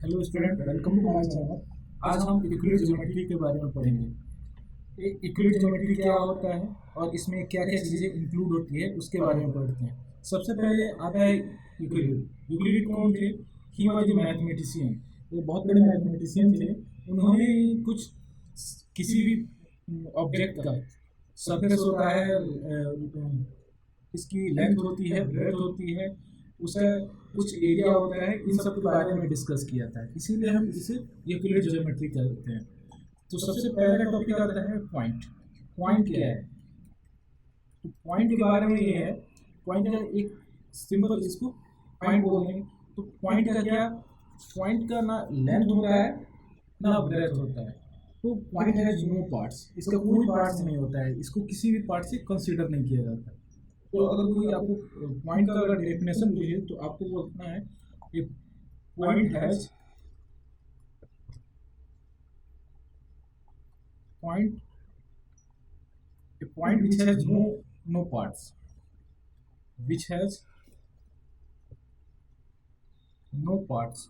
Hello student, welcome to my channel. आज हम Euclid geometry के बारे में पढ़ेंगे। यूक्लिड ज्योमेट्री क्या होता है और इसमें क्या क्या चीज़ें इंक्लूड होती है उसके बारे में पढ़ते हैं। सबसे पहले आता है यूक्लिड। यूक्लिड कौन थे? He was a mathematician. वो बहुत बड़े मैथमेटिशियन थे। उन्होंने कुछ किसी भी ऑब्जेक्ट का सरफेस होता है, इसकी लेंथ होती है, ब्रेथ होती है, उसका कुछ एरिया होता है, इन सब के बारे में डिस्कस किया था। इसीलिए हम इसे यूक्लिड ज्योमेट्री कहते हैं। तो सबसे पहला टॉपिक आता है पॉइंट। पॉइंट क्या है? तो पॉइंट के बारे में ये है, पॉइंट का एक सिंपल इसको पॉइंट बोलते हैं। तो पॉइंट का क्या? पॉइंट का ना लेंथ होता है ना ब्रेथ होता है। तो पॉइंट हैज नो पार्ट्स, इसका कोई पार्ट्स नहीं होता है, इसको किसी भी पार्ट से कंसीडर नहीं किया जाता। तो अगर कोई आपको पॉइंट का अगर डेफिनेशन पूछे तो आपको बोलना है कि point has point a point which has no parts, which has no parts,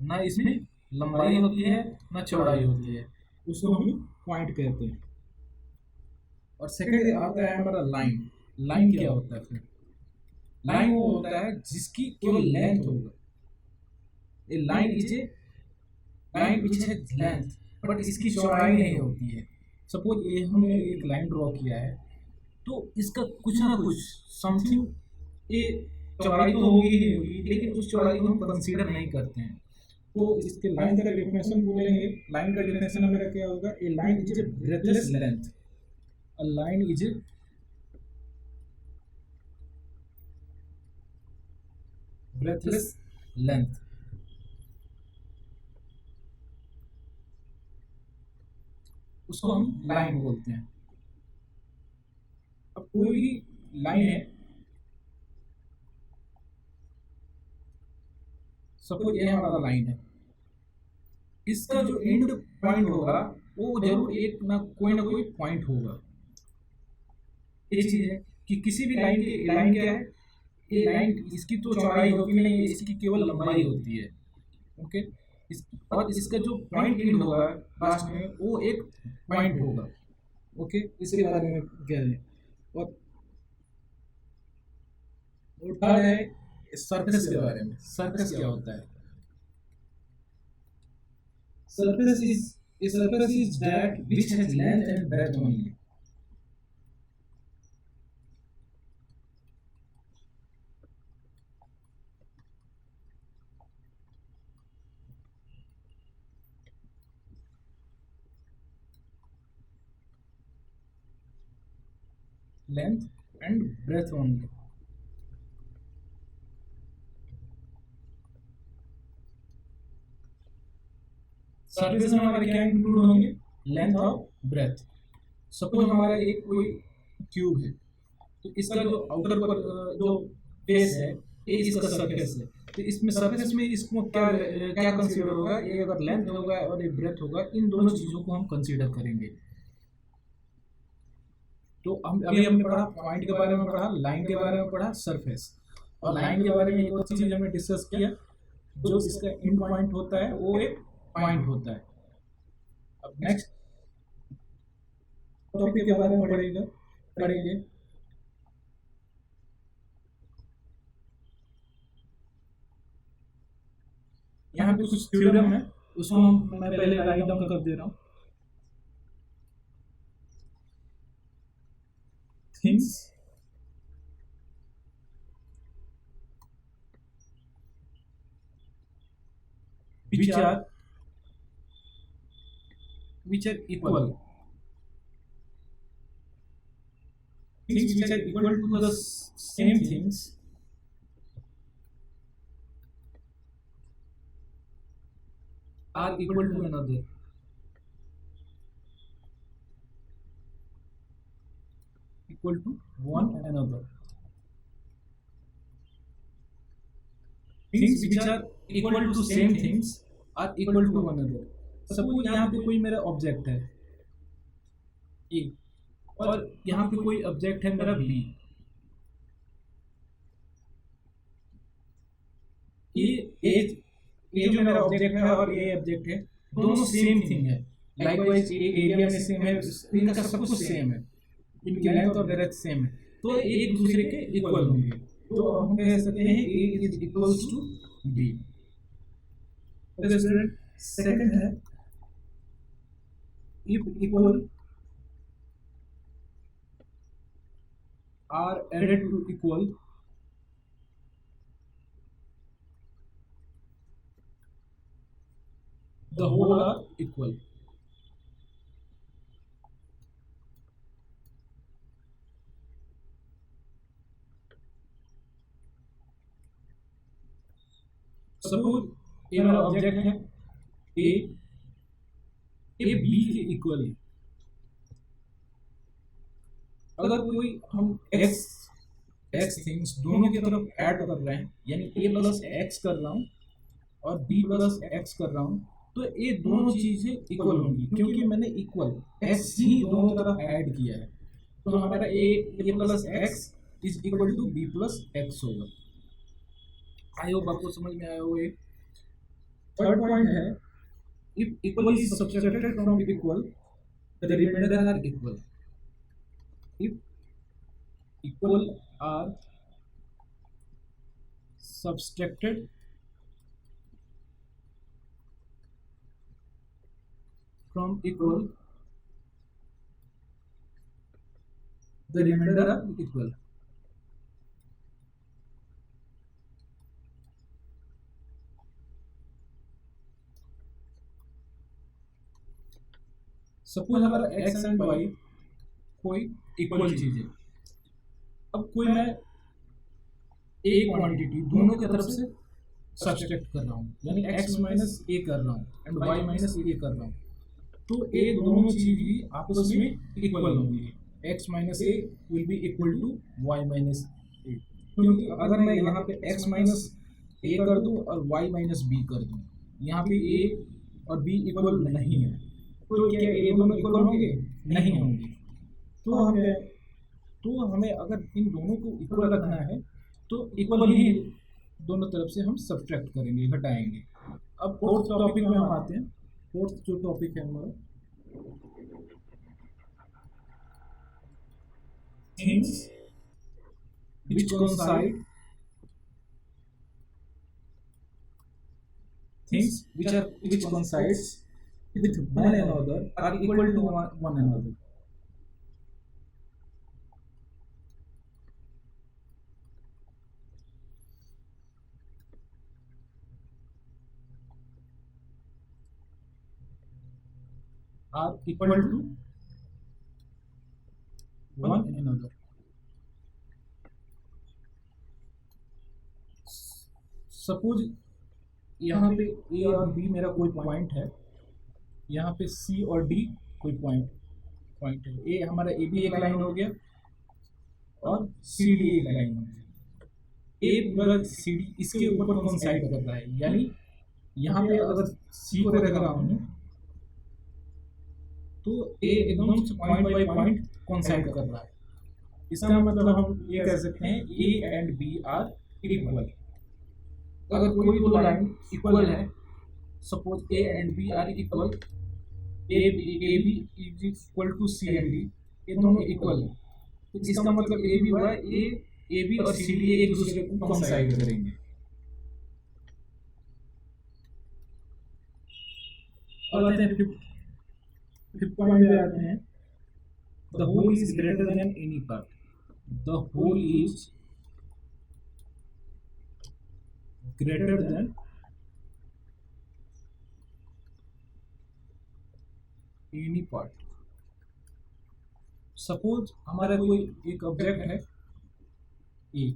ना इसमें लंबाई होती है ना चौड़ाई होती है, उसको हम पॉइंट कहते हैं। और सेकंड आता है हमारा लाइन। लाइन क्या होता है? फिर लाइन वो होता है जिसकी केवल लेंथ होगा। A line is a line which has length, but इसकी चौड़ाई नहीं होती है। सपोज ये हमने एक लाइन ड्रॉ किया है, तो इसका कुछ ना कुछ समथिंग, ये चौड़ाई तो होगी ही होगी, लेकिन उस चौड़ाई को हम कंसीडर नहीं करते हैं। तो इसके लाइन का डेफिनेशन बोलेंगे। लाइन का डेफिनेशन हमारा क्या होगा? A line is a breathless length. A line is a breathless length. उसको हम लाइन बोलते हैं। अब कोई भी लाइन है, सपोज ये हमारा लाइन है, इसका जो एंड पॉइंट होगा वो जरूर एक ना कोई पॉइंट होगा। ये चीज है कि किसी भी लाइन की लाइन क्या है? ये लाइन इसकी तो चौड़ाई होती नहीं है, इसकी केवल लंबाई होती है। ओके। और इसका जो पॉइंट एंड होगा लास्ट में वो एक पॉइंट होगा। ओके, इसके बारे में कह रहे हैं। और थर्ड है सरफेस के बारे में। सरफेस क्या होता है? Surface is that which has length and breadth only. Length and breadth only. Surface में हमारे क्या इंक्लूड होंगे? लेंथ और ब्रेथ। सपोज हमारा एक कोई क्यूब है, तो इसका जो आउटर पर जो फेस है, ये इसका सरफेस है। तो इसमें सरफेस में इसको क्या क्या कंसीडर होगा? ये अगर लेंथ होगा और ये ब्रेथ होगा, इन दोनों चीजों को हम कंसीडर करेंगे। तो हम अभी हमने पढ़ा पॉइंट के बारे में, पढ़ा लाइन के बारे में, पढ़ा सरफेस। और लाइन के बारे में एक और चीज हमने डिस्कस किया, जो इसका एंड पॉइंट होता है वो एक पॉइंट होता है। अब नेक्स्ट टॉपिक के बारे में पढ़ेंगे। यहाँ पे कुछ थ्योरम है, उसको मैं पहले राइट डाउन कर दे रहा हूँ। Things which are equal, things which are equal to the same things are equal to another. Equal to one another. Things which are equal to same things are equal to one another. Suppose यहाँ पे कोई मेरा object है ए, और यहाँ पे कोई object है मेरा बी। ए ये जो मेरा ऑब्जेक्ट है और ये ऑब्जेक्ट है, दोनों सेम थिंग है। लाइकवाइज ये एरिया में सेम है, इनका सब कुछ सेम है, इनकी लेंथ और ब्रेड्थ सेम है, तो एक दूसरे के इक्वल होंगे। तो हम कह सकते हैं A is equals to B. Okay student, second है if equal are added to equal the whole are equal। Suppose ये मेरा ऑब्जेक्ट है ए बी के इक्वल है। अगर कोई हम x थिंग्स दोनों की तरफ ऐड कर रहे हैं, यानी a प्लस एक्स कर रहा हूँ और b प्लस एक्स कर रहा हूँ, तो ये दोनों चीजें इक्वल होंगी, क्योंकि मैंने इक्वल x ही दोनों तरफ ऐड किया है। तो हमारा a plus x is equal to b plus x होगा। आई होप आपको समझ में आया होगा। Third point is if equal is subtracted from equal the remainder are equal. If equal are subtracted from equal, the remainder are equal। Suppose हमारा x and y कोई equal चीज है। अब कोई मैं एक क्वांटिटी दोनों की तरफ से सब्ट्रैक्ट कर रहा हूँ, यानी x माइनस ए कर रहा हूँ एंड y माइनस ए कर रहा हूँ, तो ये दोनों चीज भी आपस में इक्वल होंगी। x minus A will be equal to y minus A, क्योंकि अगर मैं यहाँ पे x माइनस ए कर दूँ और y माइनस बी कर दूँ, यहाँ पे a और b इक्वल नहीं है, तो क्या ये दोनों इक्वल होंगे? नहीं होंगे। तो हमें अगर इन दोनों को इक्वल रखना है तो इक्वल ही दोनों तरफ से हम सब्ट्रैक्ट करेंगे, घटाएंगे। अब फोर्थ टॉपिक में हम आते हैं। फोर्थ जो टॉपिक है हमारा things which coincide, things which coincides with one another are equal to one another। are equal to one another। Suppose यहाँ पे ए और बी मेरा कोई पॉइंट है, यहाँ पे सी और डी कोई पॉइंट है। ए हमारा ए बी एक लाइन हो गया और सी डी एक लाइन हो गया। ए प्लस सी डी इसके ऊपर कोइंसाइड कर रहा है, यानी यहाँ पे अगर सी को रख रहा हूँ तो ए एकदम से पॉइंट बाय पॉइंट कोइंसाइड कर रहा है। इसका मतलब हम ये कह सकते हैं A and B are equal. अगर कोई दो लाइन इक्वल है, suppose A and B are equal, A B is equal to C and D, ये दोनों इक्वल है, तो इसका मतलब ए बी हुआ ए बी और सी डी एक दूसरे को कोइंसाइड करेंगे। और आते हैं फिफ्थ पॉइंट पे आते हैं, the whole is greater than any part. The whole is greater than any part. Suppose हमारा कोई एक ऑब्जेक्ट है ए,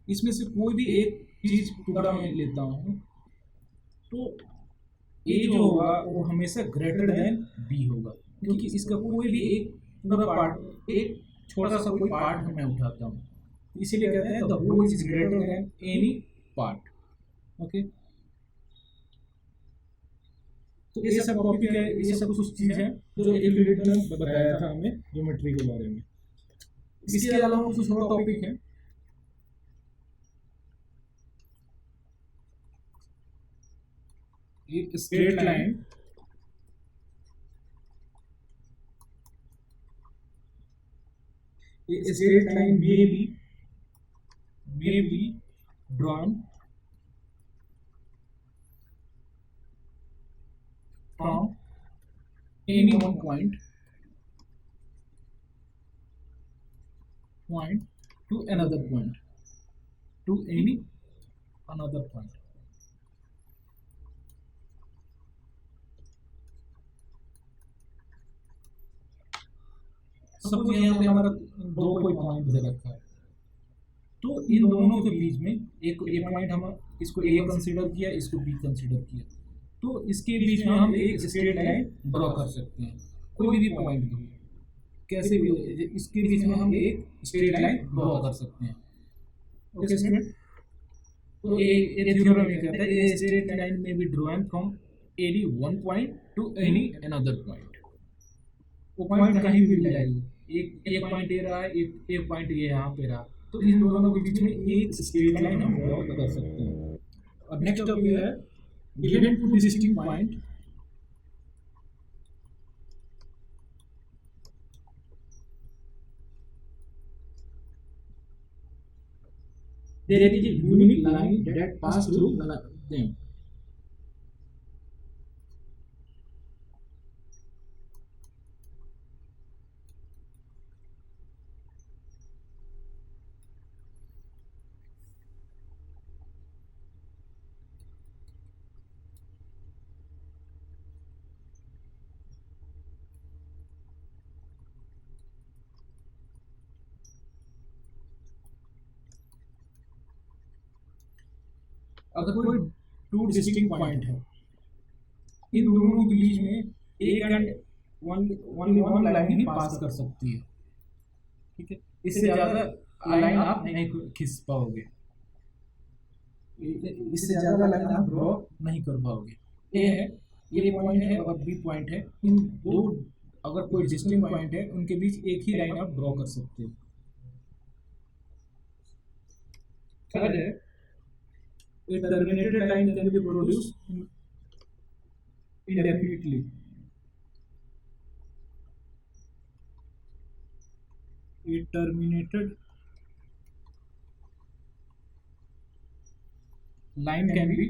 इसमें से कोई भी एक चीज टुकड़ा में लेता हूं, तो ए जो होगा वो हमेशा ग्रेटर देन बी होगा, क्योंकि इसका कोई भी एक पूरा पार्ट, एक छोटा सा कोई पार्ट मैं उठाता हूँ, इसीलिए कहते हैं the whole is greater than any part. Okay, तो ये सब टॉपिक है, ये सब कुछ चीज है जो यूक्लिड ने बताया था हमें ज्योमेट्री के बारे में। इसके अलावा कुछ और टॉपिक है। एक straight line may be drawn from any one point to another point, to any another point. Suppose यहाँ पे हमारा दो कोई पॉइंट दे रखा है, तो इन दोनों के बीच में एक ए पॉइंट हम इसको ए कंसीडर किया, इसको बी कंसीडर किया, तो इसके बीच में हम एक स्ट्रेट लाइन ड्रॉ कर सकते हैं, कोई भी पॉइंट दो, कैसे भी, इसके बीच में हम एक स्ट्रेट लाइन ड्रॉ कर सकते हैं। ओके स्टूडेंट, तो ये थ्योरम ये कहता है ए स्ट्रेट लाइन में be drawn from any one point two any another point. वो पॉइंट कहीं भी ले जाइए, एक पॉइंट ये रहा है, एक पॉइंट ये यहाँ पे रहा, तो इन दोनों के बीच में एक स्ट्रेट लाइन हम ड्रॉ कर सकते हैं। अब नेक्स्ट टॉपिक है given two distinct point, there is a unique line that pass through them. अगर कोई टू डिस्टिंक्ट पॉइंट है, इन दोनों के बीच में एक एंड वन लाइन ही पास कर सकती है, ठीक है, इससे ज्यादा लाइन आप नहीं खींच पाओगे, इससे ज्यादा लाइन आप ड्रॉ नहीं कर पाओगे। ये पॉइंट है और बी पॉइंट है, इन दो अगर कोई डिस्टिंक्ट पॉइंट है उनके बीच एक ही लाइन आप ड्रॉ कर सकते हो। थर्ड है a terminated line can be produced indefinitely. A terminated line can be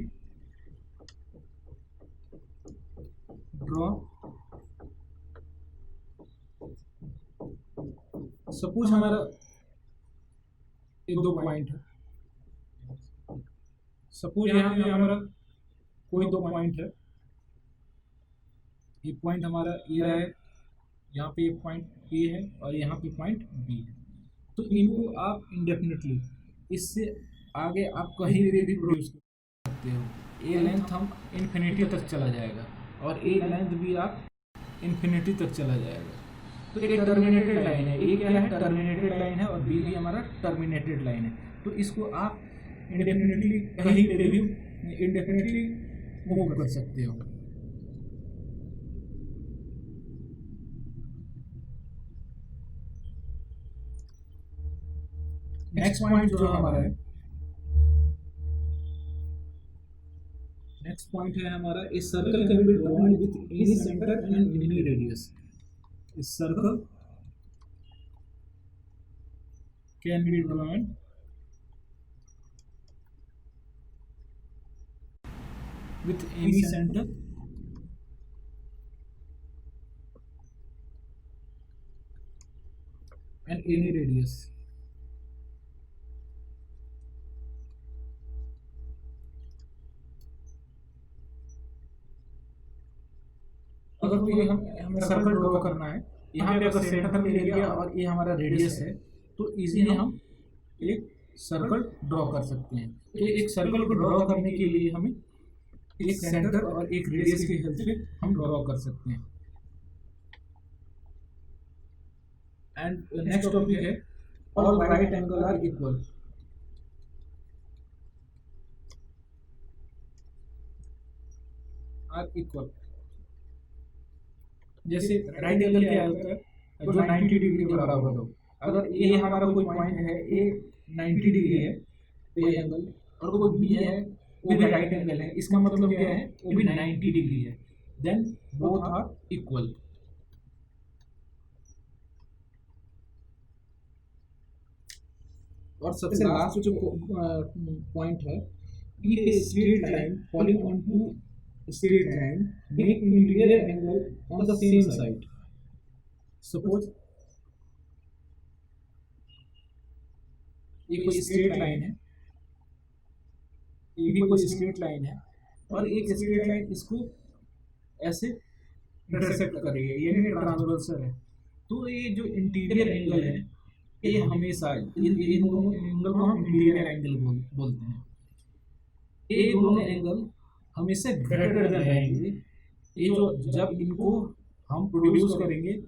drawn. Suppose हमारा एक दो पॉइंट है, सपोज यहाँ पे हमारा कोई दो पॉइंट है, ये पॉइंट हमारा ए है, यहाँ पे एक पॉइंट ए है और यहाँ पे पॉइंट बी है, तो इनको आप इंडेफिनिटली, इससे आगे आप कहीं भी प्रोड्यूस कर सकते हो। ए लेंथ हम इन्फिनिटी तक चला जाएगा और ए लेंथ भी आप इन्फिनिटी तक चला जाएगा। तो एक टर्मिनेटेड लाइन है, ए क्या है, टर्मिनेटेड लाइन है और बी भी हमारा टर्मिनेटेड लाइन है, तो इसको आप इंडेफिनिटली कहीं पे भी इंडेफिनिटली मूव कर सकते हो। नेक्स्ट पॉइंट जो हमारा है, नेक्स्ट पॉइंट है हमारा a circle can be drawn with any centre and any radius. A circle can be drawn with any center and any radius. अगर कोई हमें सर्कल ड्रॉ करना है, यहाँ पे अगर सेंटर ले लिया और ये हमारा रेडियस है, तो इजीली हम एक सर्कल ड्रॉ कर सकते हैं। तो एक सर्कल को ड्रॉ करने के लिए हमें एक सेंटर और एक रेडियस की हेल्प से हम ड्रॉ कर सकते हैं। एंड नेक्स्ट टॉपिक है all right angle are equal. जैसे राइट एंगल क्या होता है, जो 90 डिग्री के बराबर हो। अगर ए हमारा कोई पॉइंट है, ए 90 डिग्री है ए एंगल, और कोई बी है वो भी राइट एंगल है, इसका मतलब क्या है, वो भी 90 डिग्री है, देन बोथ आर इक्वल। और सबसे लास्ट जो पॉइंट है, if a straight line falling on two straight line make interior angle on the same side. Suppose ये कोई स्ट्रेट लाइन है, ये भी कोई स्ट्रेट लाइन है, और एक स्ट्रेट लाइन इसको ऐसे इंटरसेक्ट कर रही है, यानी ट्रांसवर्सल है। तो ये जो इंटीरियर एंगल है, ये हमेशा इन दोनों एंगल को हम इंटीरियर एंगल बोलते हैं। ये दोनों एंगल हमेशा ग्रेटर देन रहेंगे, ये जो जब इनको हम प्रोड्यूस करेंगे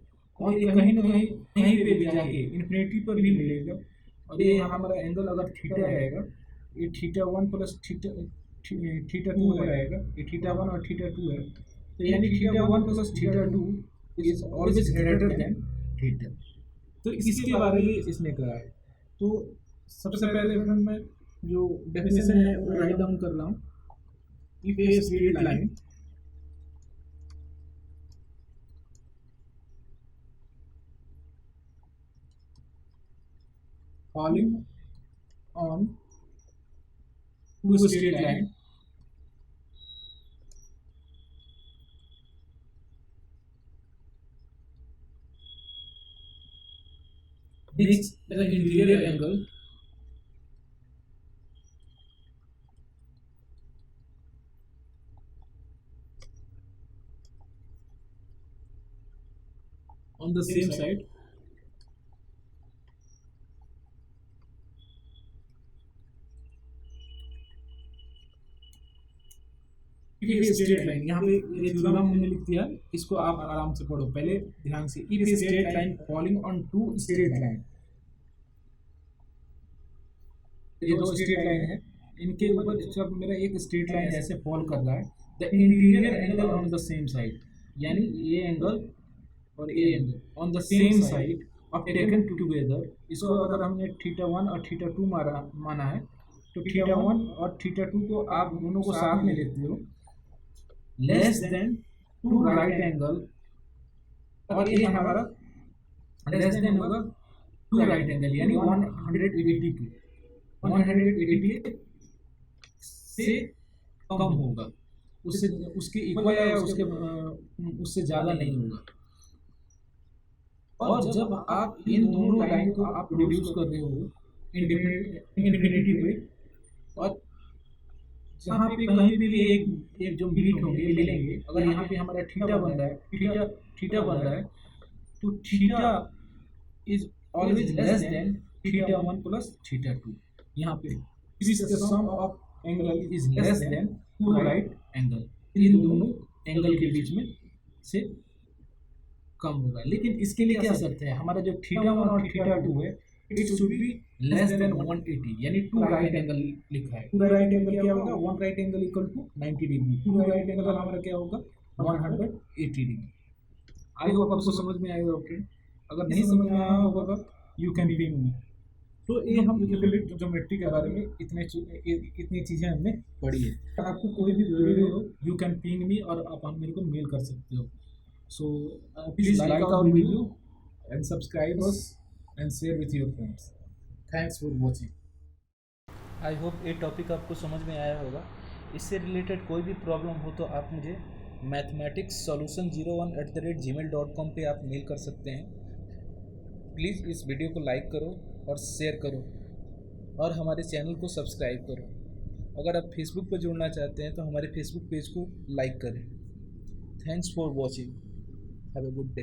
और ये कहीं ना कहीं पे भी जाके इन्फिनिटी पर भी मिलेगा। और ये हमारा एंगल अगर थीटा रहेगा, ये थीटा 1 प्लस थीटा 2 रहेगा, ये थीटा 1 और थीटा 2 है, तो यानी theta 1 plus theta 2 is always greater than theta. तो इसके बारे में इसने कहा है। तो सबसे पहले मैं जो डेफिनेशन है वो राइट डाउन कर रहा हूँ। If a straight line falling on two straight line makes the interior angle on the same side straight line. यहाँ पे ये थ्योरम हमने लिख दिया, इसको आप आराम से पढ़ो पहले ध्यान से। If straight line falling on to straight line, ये दो स्ट्रेट लाइन है, इनके ऊपर जब मेरा एक स्ट्रेट लाइन ऐसे फॉल कर रहा है, the interior angle on the same side, यानी ये एंगल और ये angle on the same side of taken together, इसको अगर हमने थीटा 1 और थीटा 2 माना है, तो थीटा 1 और थीटा 2 को आप दोनों को साथ में लेते हो, less than two right angle, और ये हमारा लेस देन होगा टू राइट एंगल, यानी 180 से कम होगा, उससे उसके इक्वल या उससे ज़्यादा नहीं होगा। और जब आप इन दोनों लाइन को आप प्रोड्यूस कर रहे हो इनफिनिटी पे, और जहाँ पे कहीं भी एक जो मीट होंगे मिलेंगे, अगर यहाँ पे हमारा थीटा बन रहा है, थीटा बन रहा है, तो theta is always less than theta 1 plus theta 2। यहाँ पे the sum of angle is less than two right angle, इन दोनों एंगल के बीच में से कम होगा। लेकिन इसके लिए क्या शर्त है, हमारा जो थीटा 1 और थीटा 2 है, it should be less than 180, यानी टू राइट एंगल लिखा है। टू राइट एंगल क्या होगा, one right angle equal to 90 degree, two right angle हमारा क्या होगा 180 डिग्री। आई होप आपको समझ में आएगा फ्रेंड, अगर नहीं समझ में आया होगा यू कैन पिंग मी। तो ये हम यूक्लिड ज्योमेट्री के बारे में इतनी चीज़ें हमने पढ़ी है। अगर आपको कोई भी वीडियो हो, यू कैन पिंग मी, और आप मेरे को मेल कर सकते हो। So please like our video and subscribe us and share with your friends. Thanks for watching. I hope ये टॉपिक आपको समझ में आया होगा। इससे रिलेटेड कोई भी प्रॉब्लम हो तो आप मुझे mathematicsolution01@gmail.com पे आप मेल कर सकते हैं। प्लीज़ इस वीडियो को लाइक करो और शेयर करो, और हमारे चैनल को सब्सक्राइब करो। अगर आप फेसबुक पर जुड़ना चाहते हैं तो हमारे फेसबुक पेज को लाइक करें। Thanks for watching, have a good day.